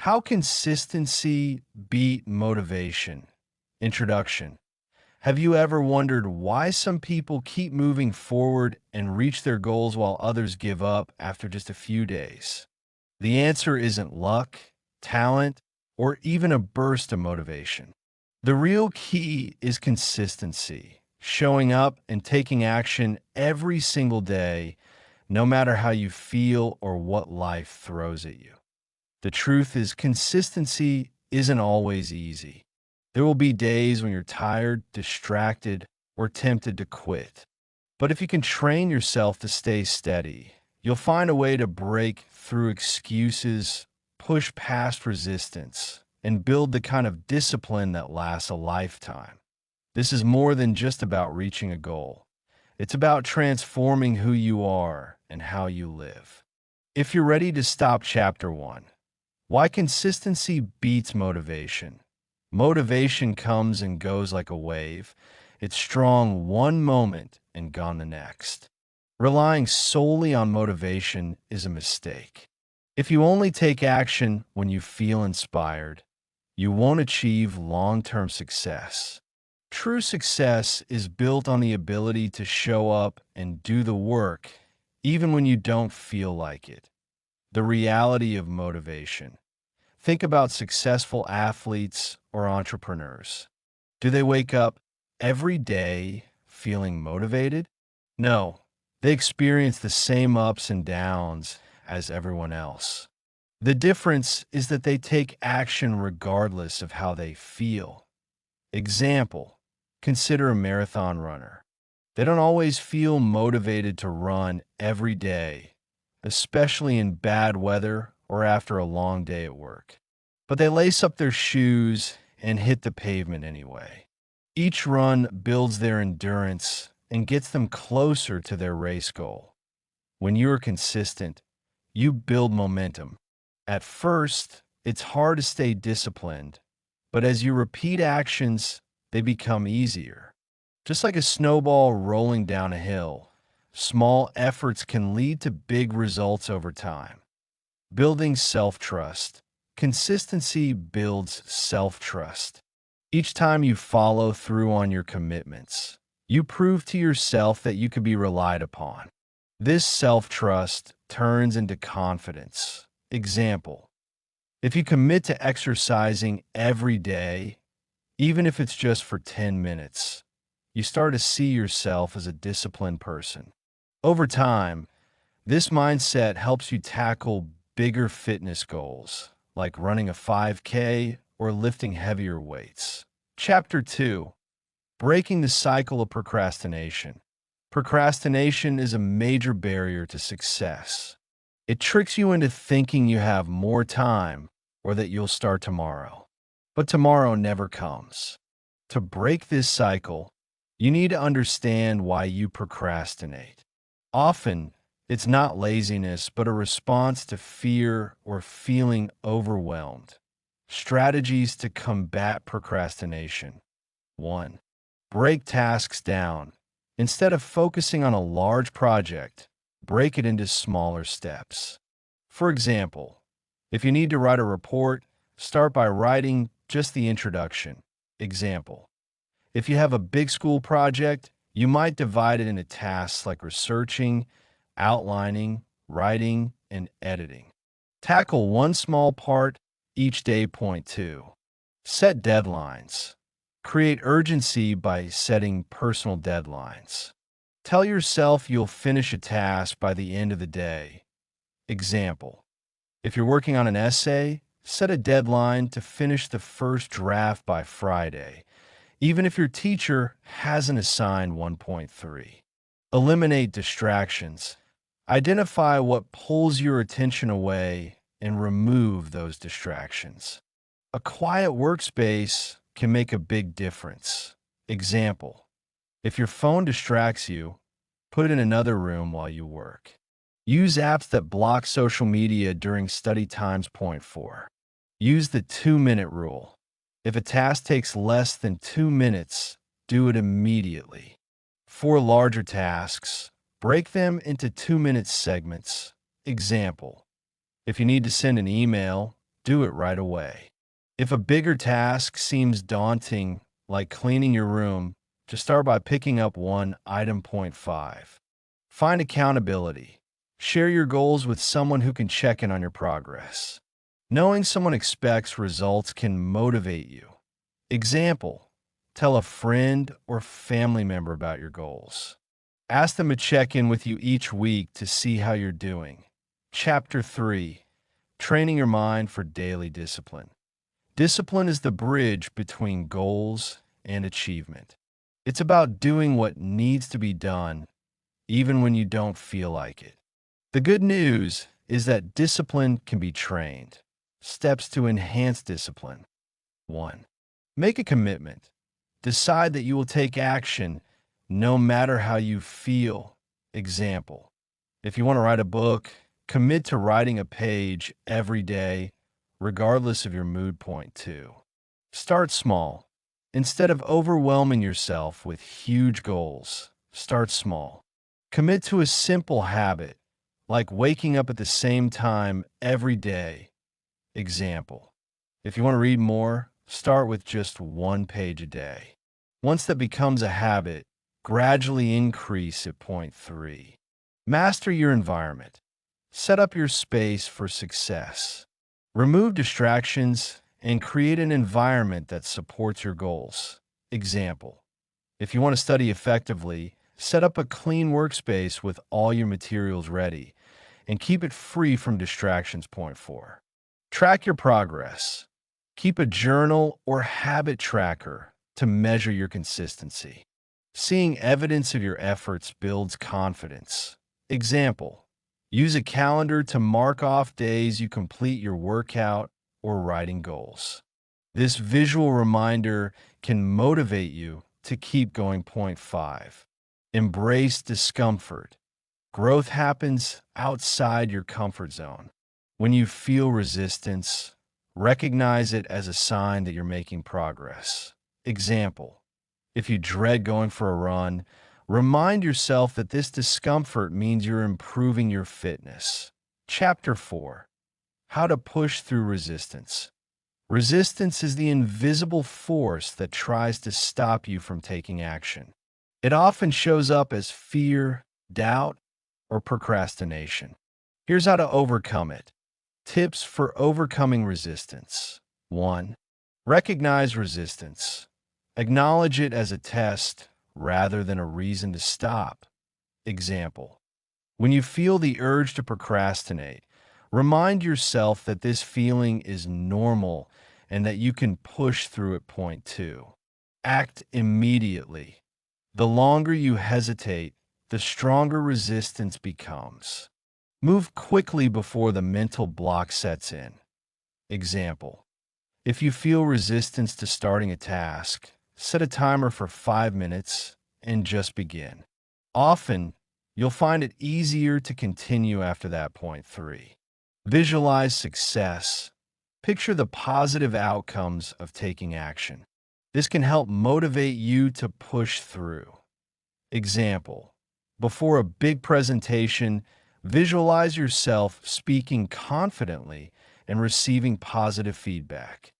How consistency beat motivation? Introduction. Have you ever wondered why some people keep moving forward and reach their goals while others give up after just a few days? The answer isn't luck, talent, or even a burst of motivation. The real key is consistency, showing up and taking action every single day, no matter how you feel or what life throws at you. The truth is, consistency isn't always easy. There will be days when you're tired, distracted, or tempted to quit. But if you can train yourself to stay steady, you'll find a way to break through excuses, push past resistance, and build the kind of discipline that lasts a lifetime. This is more than just about reaching a goal. It's about transforming who you are and how you live. If you're ready to stop chapter 1, why consistency beats motivation. Motivation comes and goes like a wave. It's strong one moment and gone the next. Relying solely on motivation is a mistake. If you only take action when you feel inspired, you won't achieve long-term success. True success is built on the ability to show up and do the work, even when you don't feel like it. The reality of motivation. Think about successful athletes or entrepreneurs. Do they wake up every day feeling motivated? No, they experience the same ups and downs as everyone else. The difference is that they take action regardless of how they feel. Example, consider a marathon runner. They don't always feel motivated to run every day, especially in bad weather or after a long day at work. But they lace up their shoes and hit the pavement anyway. Each run builds their endurance and gets them closer to their race goal. When you are consistent, you build momentum. At first, it's hard to stay disciplined, but as you repeat actions, they become easier. Just like a snowball rolling down a hill, small efforts can lead to big results over time. Building self-trust. Consistency builds self-trust. Each time you follow through on your commitments, you prove to yourself that you can be relied upon. This self-trust turns into confidence. Example, if you commit to exercising every day, even if it's just for 10 minutes, you start to see yourself as a disciplined person. Over time, this mindset helps you tackle bigger fitness goals, like running a 5K or lifting heavier weights. Chapter 2. Breaking the cycle of procrastination. Procrastination is a major barrier to success. It tricks you into thinking you have more time or that you'll start tomorrow. But tomorrow never comes. To break this cycle, you need to understand why you procrastinate. Often, it's not laziness, but a response to fear or feeling overwhelmed. Strategies to combat procrastination. 1. Break tasks down. Instead of focusing on a large project, break it into smaller steps. For example, if you need to write a report, start by writing just the introduction. Example, if you have a big school project, you might divide it into tasks like researching, outlining, writing, and editing. Tackle one small part each day. Point 2. Set deadlines. Create urgency by setting personal deadlines. Tell yourself you'll finish a task by the end of the day. Example, if you're working on an essay, set a deadline to finish the first draft by Friday, even if your teacher hasn't assigned 1.3. Eliminate distractions. Identify what pulls your attention away and remove those distractions. A quiet workspace can make a big difference. Example, if your phone distracts you, put it in another room while you work. Use apps that block social media during study times. Point 4. Use the 2-minute rule. If a task takes less than 2 minutes, do it immediately. For larger tasks, break them into 2-minute segments. Example, if you need to send an email, do it right away. If a bigger task seems daunting, like cleaning your room, just start by picking up one item. Point 5. Find accountability. Share your goals with someone who can check in on your progress. Knowing someone expects results can motivate you. Example, tell a friend or family member about your goals. Ask them to check in with you each week to see how you're doing. Chapter 3. Training your mind for daily discipline. Discipline is the bridge between goals and achievement. It's about doing what needs to be done, even when you don't feel like it. The good news is that discipline can be trained. Steps to enhance discipline. 1. Make a commitment. Decide that you will take action no matter how you feel. Example, if you want to write a book, commit to writing a page every day, regardless of your mood. Point 2. Start small. Instead of overwhelming yourself with huge goals, start small. Commit to a simple habit, like waking up at the same time every day. Example, if you want to read more, start with just one page a day. Once that becomes a habit, gradually increase at. Point 3. Master your environment. Set up your space for success. Remove distractions and create an environment that supports your goals. Example, if you want to study effectively, set up a clean workspace with all your materials ready and keep it free from distractions. Point 4. Track your progress. Keep a journal or habit tracker to measure your consistency. Seeing evidence of your efforts builds confidence. Example, use a calendar to mark off days you complete your workout or writing goals. This visual reminder can motivate you to keep going. Point 5. Embrace discomfort. Growth happens outside your comfort zone. When you feel resistance, recognize it as a sign that you're making progress. Example, if you dread going for a run, remind yourself that this discomfort means you're improving your fitness. Chapter 4. How to push through resistance. Resistance is the invisible force that tries to stop you from taking action. It often shows up as fear, doubt, or procrastination. Here's how to overcome it. Tips for overcoming resistance. 1. Recognize resistance. Acknowledge it as a test rather than a reason to stop. Example, when you feel the urge to procrastinate, remind yourself that this feeling is normal and that you can push through it. Point 2. Act immediately. The longer you hesitate, the stronger resistance becomes. Move quickly before the mental block sets in. Example, if you feel resistance to starting a task, set a timer for 5 minutes and just begin. Often, you'll find it easier to continue after that. Point 3. Visualize success. Picture the positive outcomes of taking action. This can help motivate you to push through. Example, before a big presentation, visualize yourself speaking confidently and receiving positive feedback.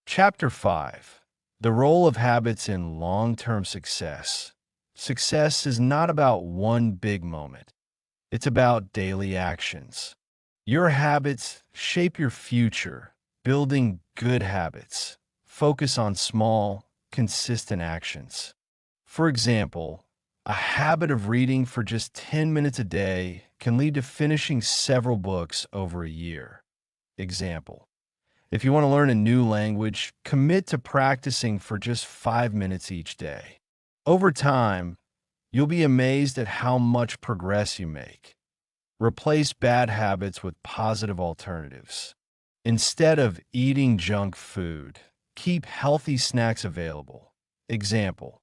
Chapter 5. The role of habits in long-term success. Success is not about one big moment. It's about daily actions. Your habits shape your future. Building good habits. Focus on small, consistent actions. For example, a habit of reading for just 10 minutes a day can lead to finishing several books over a year. Example, if you want to learn a new language, commit to practicing for just 5 minutes each day. Over time, you'll be amazed at how much progress you make. Replace bad habits with positive alternatives. Instead of eating junk food, keep healthy snacks available. Example,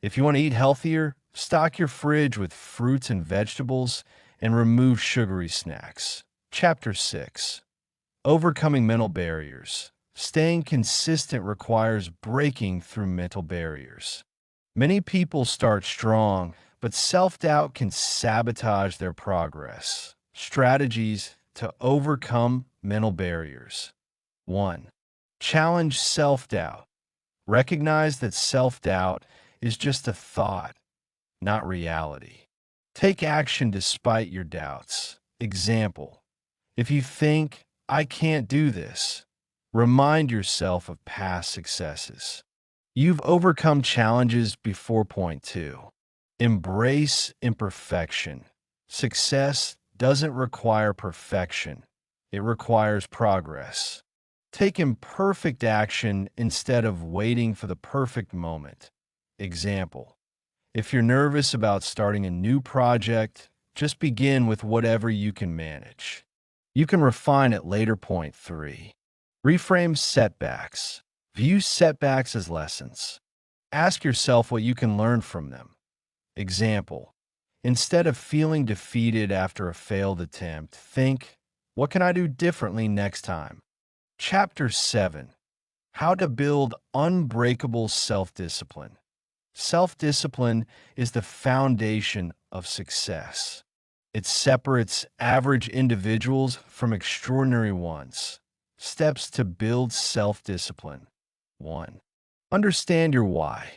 if you want to eat healthier, stock your fridge with fruits and vegetables and remove sugary snacks. Chapter 6. Overcoming mental barriers. Staying consistent requires breaking through mental barriers. Many people start strong, but self-doubt can sabotage their progress. Strategies to overcome mental barriers. 1. Challenge self-doubt. Recognize that self-doubt is just a thought, not reality. Take action despite your doubts. Example: if you think, "I can't do this," remind yourself of past successes. You've overcome challenges before. Point 2. Embrace imperfection. Success doesn't require perfection. It requires progress. Take imperfect action instead of waiting for the perfect moment. Example: if you're nervous about starting a new project, just begin with whatever you can manage. You can refine it later. Point 3. Reframe setbacks. View setbacks as lessons. Ask yourself what you can learn from them. Example: instead of feeling defeated after a failed attempt, think, "What can I do differently next time?" Chapter 7. How to build unbreakable self-discipline. Self-discipline is the foundation of success. It separates average individuals from extraordinary ones. Steps to build self-discipline. 1. Understand your why.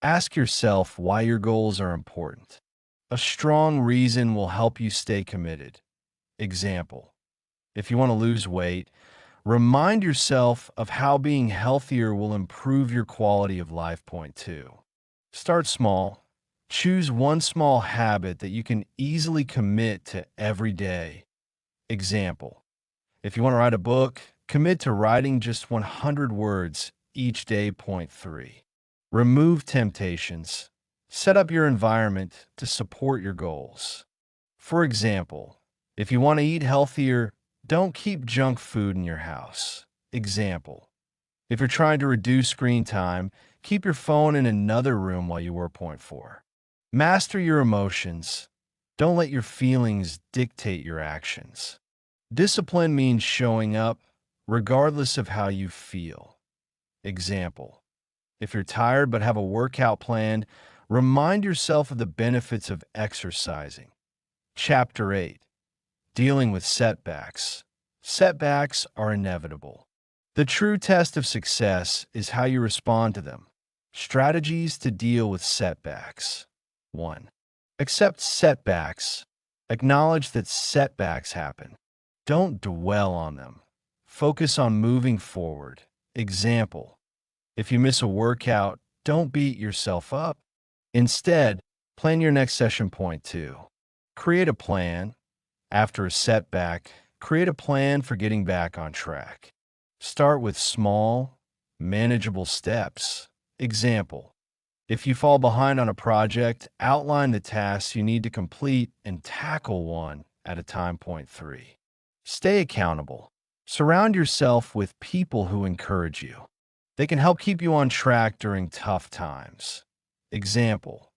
Ask yourself why your goals are important. A strong reason will help you stay committed. Example: if you want to lose weight, remind yourself of how being healthier will improve your quality of life. Point 2. Start small. Choose one small habit that you can easily commit to every day. Example: if you want to write a book, commit to writing just 100 words each day. Point 3. Remove temptations. Set up your environment to support your goals. For example, if you want to eat healthier, don't keep junk food in your house. Example: if you're trying to reduce screen time, keep your phone in another room while you work. Point 4. Master your emotions. Don't let your feelings dictate your actions. Discipline means showing up regardless of how you feel. Example: if you're tired but have a workout planned, remind yourself of the benefits of exercising. Chapter 8. Dealing with setbacks. Setbacks are inevitable. The true test of success is how you respond to them. Strategies to deal with setbacks. 1. Accept setbacks. Acknowledge that setbacks happen. Don't dwell on them. Focus on moving forward. Example: if you miss a workout, don't beat yourself up. Instead, plan your next session. Point 2. Create a plan. After a setback, create a plan for getting back on track. Start with small, manageable steps. Example: if you fall behind on a project, outline the tasks you need to complete and tackle one at a time. Point 3. Stay accountable. Surround yourself with people who encourage you. They can help keep you on track during tough times. Example: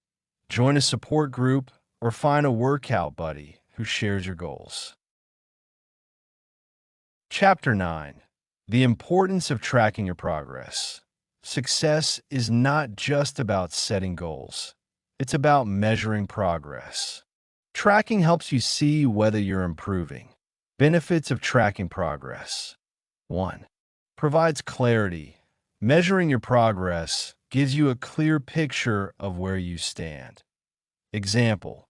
join a support group or find a workout buddy who shares your goals. Chapter 9. The importance of tracking your progress. Success is not just about setting goals. It's about measuring progress. Tracking helps you see whether you're improving. Benefits of tracking progress. 1. Provides clarity. Measuring your progress gives you a clear picture of where you stand. Example: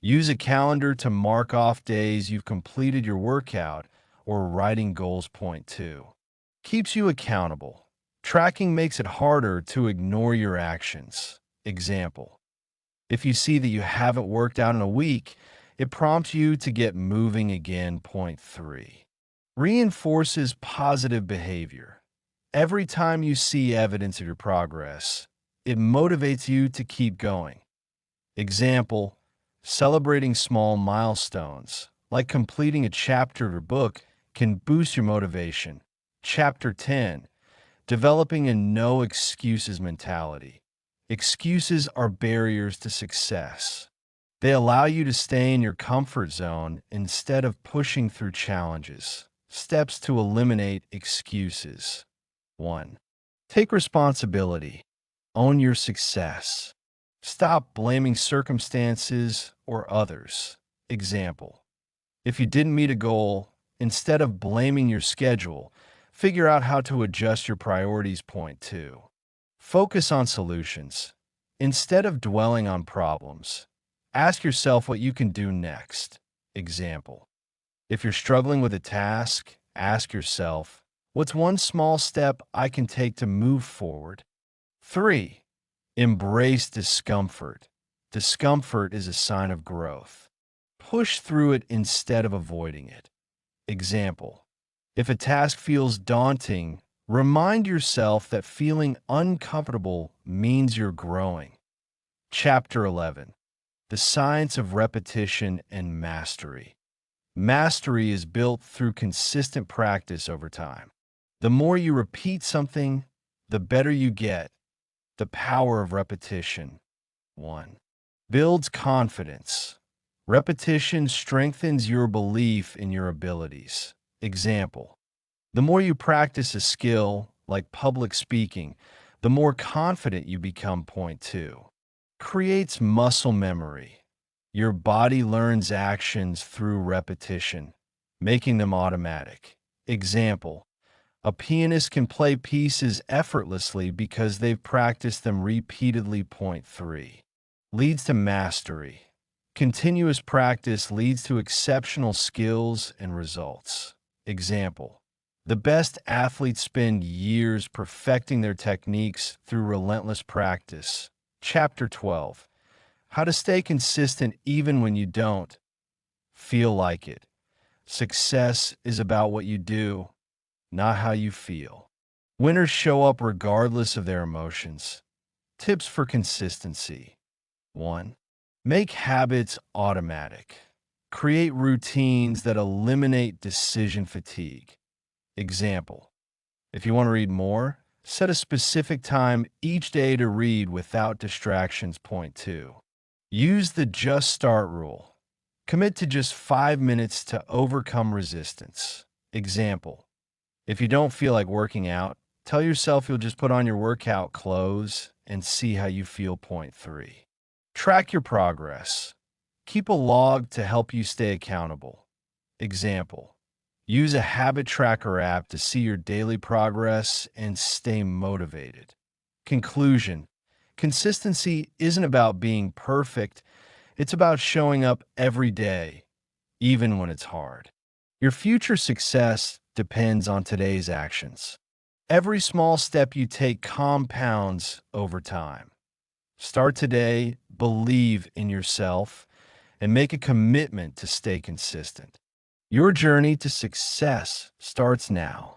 use a calendar to mark off days you've completed your workout or writing goals. Point 2. Keeps you accountable. Tracking makes it harder to ignore your actions. Example: if you see that you haven't worked out in a week, it prompts you to get moving again. Point 3. Reinforces positive behavior. Every time you see evidence of your progress, it motivates you to keep going. Example: celebrating small milestones, like completing a chapter of your book, can boost your motivation. Chapter 10. Developing a no excuses mentality. Excuses are barriers to success. They allow you to stay in your comfort zone instead of pushing through challenges. Steps to eliminate excuses. 1. Take responsibility. Own your success. Stop blaming circumstances or others. Example: if you didn't meet a goal, Instead of blaming your schedule, figure out how to adjust your priorities. Point 2. Focus on solutions. Instead of dwelling on problems, ask yourself what you can do next. Example: if you're struggling with a task, ask yourself, what's one small step I can take to move forward? 3. Embrace discomfort. Discomfort is a sign of growth. Push through it instead of avoiding it. Example: if a task feels daunting, remind yourself that feeling uncomfortable means you're growing. Chapter 11. The Science of Repetition and Mastery. Mastery is built through consistent practice over time. The more you repeat something, the better you get. The power of repetition. 1. Builds confidence. Repetition strengthens your belief in your abilities. Example: the more you practice a skill, like public speaking, the more confident you become. Point 2. Creates muscle memory. Your body learns actions through repetition, making them automatic. Example: a pianist can play pieces effortlessly because they've practiced them repeatedly. Point 3. Leads to mastery. Continuous practice leads to exceptional skills and results. Example: the best athletes spend years perfecting their techniques through relentless practice. Chapter 12. How to stay consistent even when you don't feel like it. Success is about what you do, not how you feel. Winners show up regardless of their emotions. Tips for consistency. 1. Make habits automatic. Create routines that eliminate decision fatigue. Example: if you want to read more, set a specific time each day to read without distractions. Point 2. Use the just start rule. Commit to just 5 minutes to overcome resistance. Example: if you don't feel like working out, tell yourself you'll just put on your workout clothes and see how you feel. Point 3. Track your progress. Keep a log to help you stay accountable. Example: use a habit tracker app to see your daily progress and stay motivated. Conclusion: consistency isn't about being perfect, it's about showing up every day, even when it's hard. Your future success depends on today's actions. Every small step you take compounds over time. Start today, believe in yourself, and make a commitment to stay consistent. Your journey to success starts now.